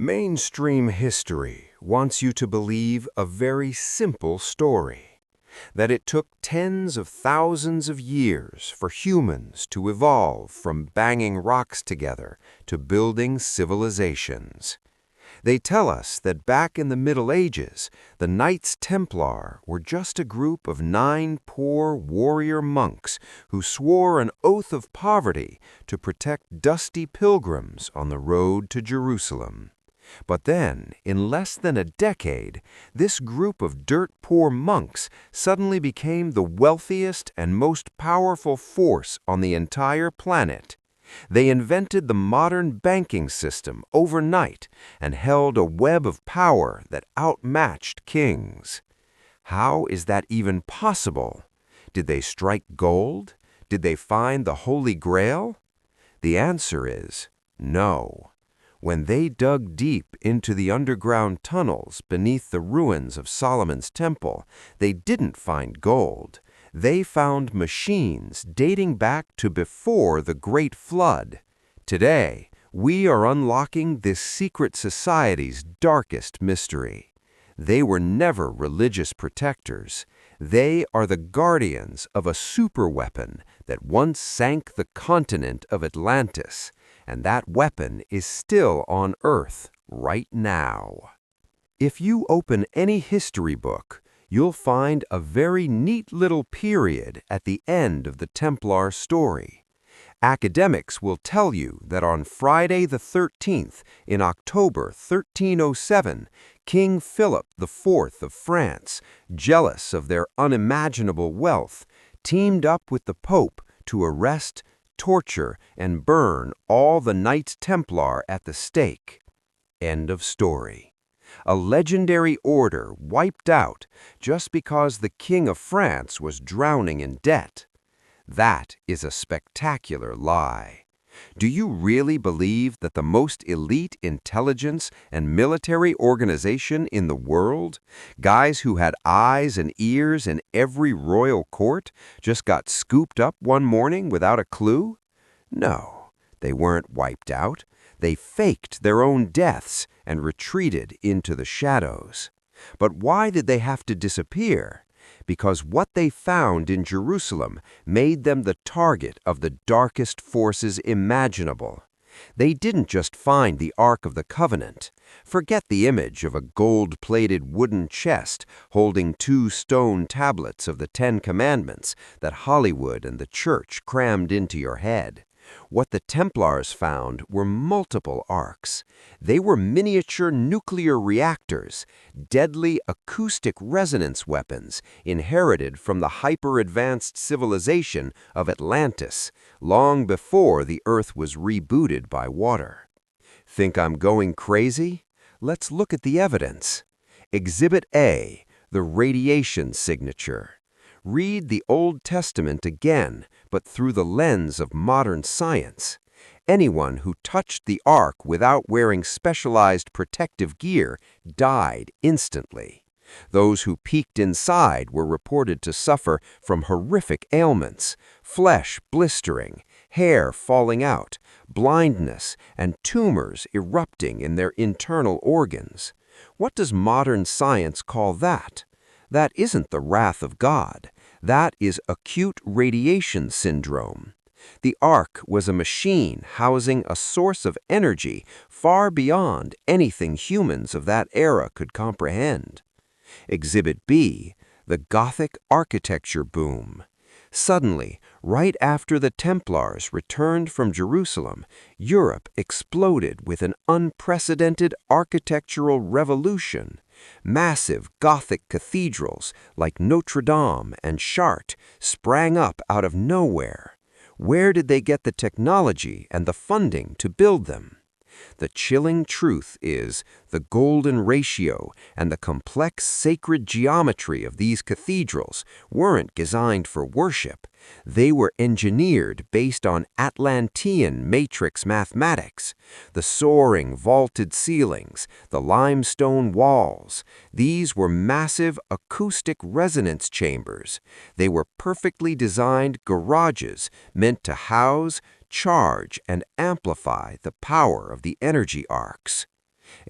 Mainstream history wants you to believe a very simple story, that it took tens of thousands of years for humans to evolve from banging rocks together to building civilizations. They tell us that back in the Middle Ages, the Knights Templar were just a group of 9 poor warrior monks who swore an oath of poverty to protect dusty pilgrims on the road to Jerusalem. But then, in less than a decade, this group of dirt-poor monks suddenly became the wealthiest and most powerful force on the entire planet. They invented the modern banking system overnight and held a web of power that outmatched kings. How is that even possible? Did they strike gold? Did they find the Holy Grail? The answer is no. When they dug deep into the underground tunnels beneath the ruins of Solomon's temple, they didn't find gold. They found machines dating back to before the Great Flood. Today, we are unlocking this secret society's darkest mystery. They were never religious protectors. They are the guardians of a superweapon that once sank the continent of Atlantis, and that weapon is still on Earth right now. If you open any history book, you'll find a very neat little period at the end of the Templar story. Academics will tell you that on Friday the 13th in October 1307, King Philip IV of France, jealous of their unimaginable wealth, teamed up with the Pope to arrest, torture, and burn all the Knights Templar at the stake. End of story. A legendary order wiped out just because the King of France was drowning in debt. That is a spectacular lie. Do you really believe that the most elite intelligence and military organization in the world, guys who had eyes and ears in every royal court, just got scooped up one morning without a clue? No, they weren't wiped out. They faked their own deaths and retreated into the shadows. But why did they have to disappear? Because what they found in Jerusalem made them the target of the darkest forces imaginable. They didn't just find the Ark of the Covenant. Forget the image of a gold-plated wooden chest holding 2 stone tablets of the 10 Commandments that Hollywood and the church crammed into your head. What the Templars found were multiple arks. They were miniature nuclear reactors, deadly acoustic resonance weapons inherited from the hyper-advanced civilization of Atlantis, long before the Earth was rebooted by water. Think I'm going crazy? Let's look at the evidence. Exhibit A, the radiation signature. Read the Old Testament again, but through the lens of modern science. Anyone who touched the Ark without wearing specialized protective gear died instantly. Those who peeked inside were reported to suffer from horrific ailments, flesh blistering, hair falling out, blindness, and tumors erupting in their internal organs. What does modern science call that? That isn't the wrath of God. That is acute radiation syndrome. The Ark was a machine housing a source of energy far beyond anything humans of that era could comprehend. Exhibit B, the Gothic architecture boom. Suddenly, right after the Templars returned from Jerusalem, Europe exploded with an unprecedented architectural revolution. Massive Gothic cathedrals like Notre Dame and Chartres sprang up out of nowhere. Where did they get the technology and the funding to build them? The chilling truth is the golden ratio and the complex sacred geometry of these cathedrals weren't designed for worship. They were engineered based on Atlantean matrix mathematics. The soaring vaulted ceilings, the limestone walls, these were massive acoustic resonance chambers. They were perfectly designed garages meant to house, charge, and amplify the power of the energy arcs.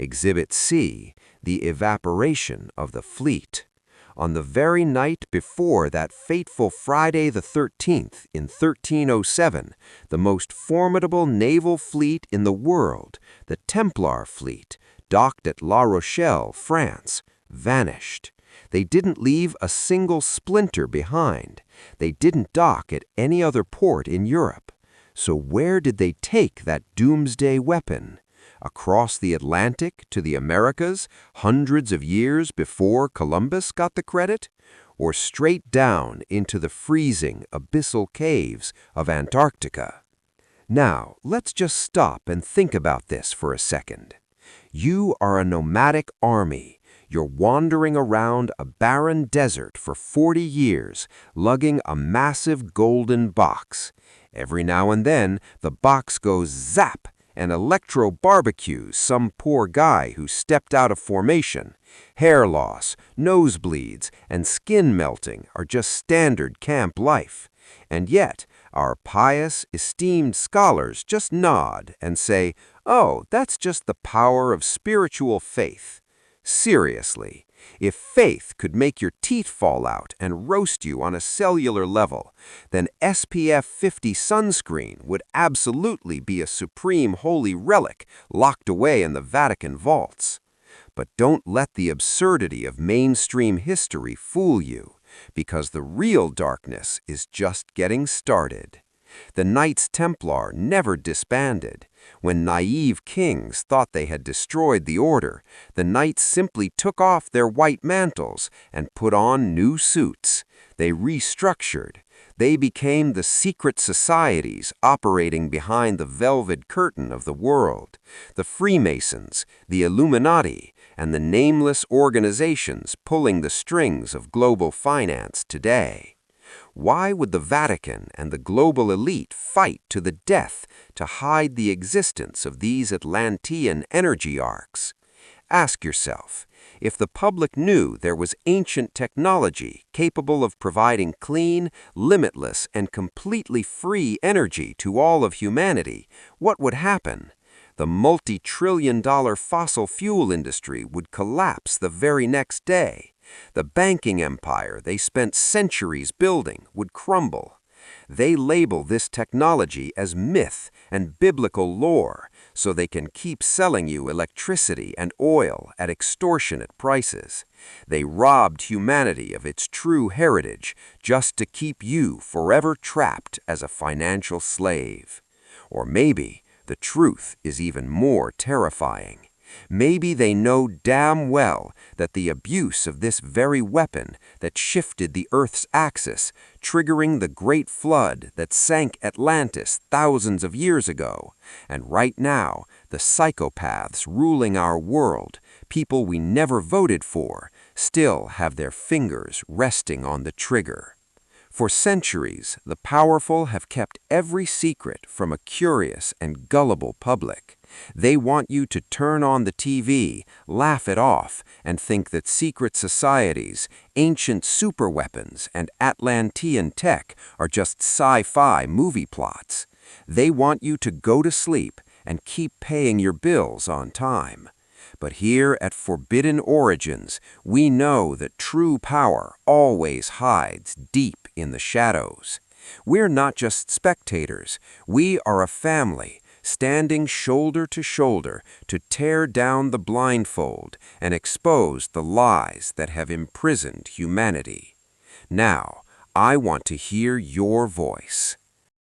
Exhibit C, the evaporation of the fleet. On the very night before that fateful Friday the 13th in 1307, the most formidable naval fleet in the world, the Templar fleet, docked at La Rochelle, France, vanished. They didn't leave a single splinter behind. They didn't dock at any other port in Europe. So where did they take that doomsday weapon? Across the Atlantic to the Americas, hundreds of years before Columbus got the credit? Or straight down into the freezing, abyssal caves of Antarctica? Now, let's just stop and think about this for a second. You are a nomadic army. You're wandering around a barren desert for 40 years, lugging a massive golden box. Every now and then, the box goes zap and electro-barbecues some poor guy who stepped out of formation. Hair loss, nosebleeds, and skin melting are just standard camp life. And yet, our pious, esteemed scholars just nod and say, "Oh, that's just the power of spiritual faith." Seriously, if faith could make your teeth fall out and roast you on a cellular level, then SPF 50 sunscreen would absolutely be a supreme holy relic locked away in the Vatican vaults. But don't let the absurdity of mainstream history fool you, because the real darkness is just getting started. The Knights Templar never disbanded. When naive kings thought they had destroyed the order, the knights simply took off their white mantles and put on new suits. They restructured. They became the secret societies operating behind the velvet curtain of the world, the Freemasons, the Illuminati, and the nameless organizations pulling the strings of global finance today. Why would the Vatican and the global elite fight to the death to hide the existence of these Atlantean energy arcs? Ask yourself, if the public knew there was ancient technology capable of providing clean, limitless, and completely free energy to all of humanity, what would happen? The multi-trillion-dollar fossil fuel industry would collapse the very next day. The banking empire they spent centuries building would crumble. They label this technology as myth and biblical lore so they can keep selling you electricity and oil at extortionate prices. They robbed humanity of its true heritage just to keep you forever trapped as a financial slave. Or maybe the truth is even more terrifying. Maybe they know damn well that the abuse of this very weapon that shifted the Earth's axis, triggering the great flood that sank Atlantis thousands of years ago, and right now, the psychopaths ruling our world, people we never voted for, still have their fingers resting on the trigger. For centuries, the powerful have kept every secret from a curious and gullible public. They want you to turn on the TV, laugh it off, and think that secret societies, ancient superweapons, and Atlantean tech are just sci-fi movie plots. They want you to go to sleep and keep paying your bills on time. But here at Forbidden Origins, we know that true power always hides deep in the shadows. We're not just spectators, we are a family, standing shoulder to shoulder to tear down the blindfold and expose the lies that have imprisoned humanity. Now, I want to hear your voice.